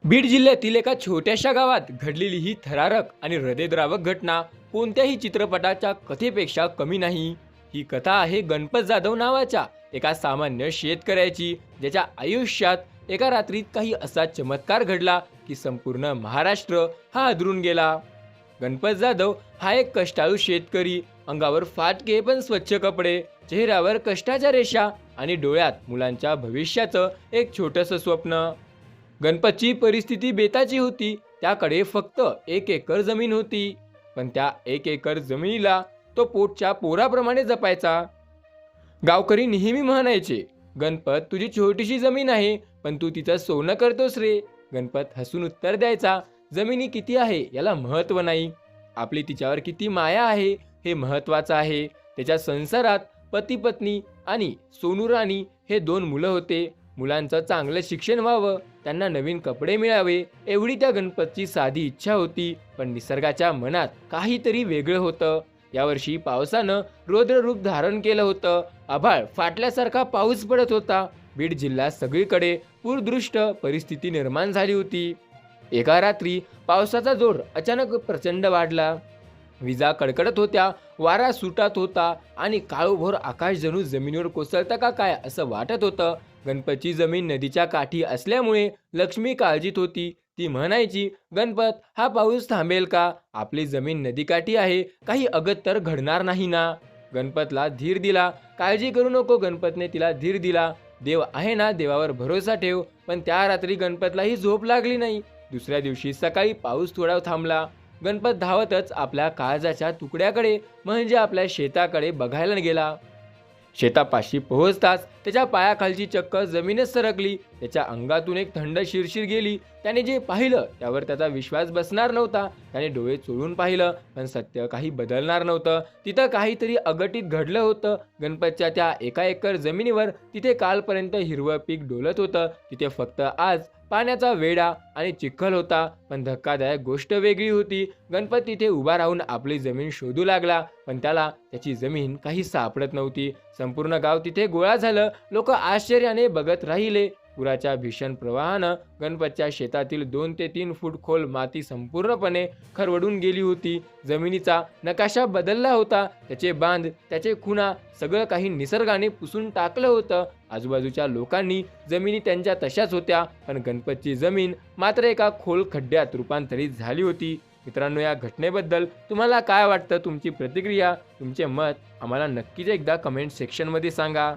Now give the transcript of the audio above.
बीड जिल्ह्यातील एका छोट्याशा गावात घडलेली ही थरारक आणि हृदयद्रावक घटना कोणत्याही चित्रपटाच्या कथेपेक्षा कमी नाही. ही कथा आहे गणपत जाधव नावाच्या एका सामान्य शेतकऱ्याची, ज्याच्या आयुष्यात एका रात्रीत काही असा चमत्कार घडला की संपूर्ण महाराष्ट्र हा हादरून गेला. गणपत जाधव हा एक कष्टाळू शेतकरी. अंगावर फाटके पण स्वच्छ कपडे, चेहऱ्यावर कष्टाच्या रेषा आणि डोळ्यात मुलांच्या भविष्याचं एक छोटंसं स्वप्न. गणपतची परिस्थिती बेताची होती. त्याकडे फक्त 1 एकर जमीन होती, पण त्या 1 एकर जमिनीला तो पोटच्या पोराप्रमाणे जपायचा. गावकरी नेहमी म्हणायचे, गणपत तुझी छोटीशी जमीन आहे, पण तू तिचं सोनं करतोस रे. गणपत हसून उत्तर द्यायचा, जमिनी किती आहे याला महत्व नाही, आपली तिच्यावर किती माया आहे हे महत्वाचं आहे. त्याच्या संसारात पती पत्नी आणि सोनू राणी हे 2 मुलं होते. मुलांचं चांगलं शिक्षण व्हावं, त्यांना नवीन कपडे मिळावे एवढी त्या गणपतची साधी इच्छा होती. पण निसर्गाच्या मनात काहीतरी वेगळं होतं. यावर्षी पावसानं रौद्र रूप धारण केलं होतं. आभाळ फाटल्यासारखा पाऊस पडत होता. बीड जिल्ह्यात सगळीकडे पूरदृष्ट परिस्थिती निर्माण झाली होती. एका रात्री पावसाचा जोर अचानक प्रचंड वाढला. विजा कडकडत होत्या, वारा सुटत होता आणि काळोभोर आकाश जणू जमिनीवर कोसळतं का काय असं वाटत होतं. गणपतची जमीन नदीच्या काठी असल्यामुळे लक्ष्मी काळजीत होती. ती म्हणायची, गणपत हा पाऊस थांबेल का? आपली जमीन नदीकाठी आहे, काही अगत्तर घडणार नाही ना. गणपतला धीर दिला. काळजी करू नको, गणपतने तिला धीर दिला. देव आहे ना, देवावर भरोसा ठेव. पण त्या रात्री गणपतलाही झोप लागली नाही. दुसऱ्या दिवशी सकाळी पाऊस थोडा थांबला. गणपत धावतच आपल्या काळजाच्या तुकड्याकडे म्हणजे आपल्या शेताकडे बघायला गेला. शेतापाशी पोहोचताच त्याच्या पायाखालची चक्क जमीनच सरकली. त्याच्या अंगातून एक थंड शिरशीर गेली. त्याने जे पाहिलं त्यावर त्याचा विश्वास बसणार नव्हता. त्याने डोळे चोळून पाहिलं, पण सत्य काही बदलणार नव्हतं. तिथं काहीतरी अघटित घडलं होतं. गणपतच्या त्या 1 एकर जमिनीवर तिथे कालपर्यंत हिरवं पीक डोलत होतं, तिथे फक्त आज पाण्याचा वेढा आणि चिखल होता. पण धक्कादायक गोष्ट वेगळी होती. गणपत तिथे उभा राहून आपली जमीन शोधू लागला, पण त्याला त्याची जमीन काही सापडत नव्हती. संपूर्ण गाव तिथे गोळा झालं. लोक आश्चर्याने बघत राहिले. पुराच्या भीषण प्रवाहानं गणपतच्या शेतातील 2 ते 3 फूट खोल माती संपूर्णपणे खरवडून गेली होती. जमिनीचा नकाशा बदलला होता. त्याचे बांध, त्याचे खुणा सगळं काही निसर्गाने पुसून टाकलं होतं. आजूबाजूच्या लोकांनी जमिनी त्यांच्या तशाच होत्या, पण गणपतची जमीन मात्र एका खोल खड्ड्यात रूपांतरित झाली होती. मित्रांनो, या घटनेबद्दल तुम्हाला काय वाटतं? तुमची प्रतिक्रिया, तुमचे मत आम्हाला नक्कीच एकदा कमेंट सेक्शनमध्ये सांगा.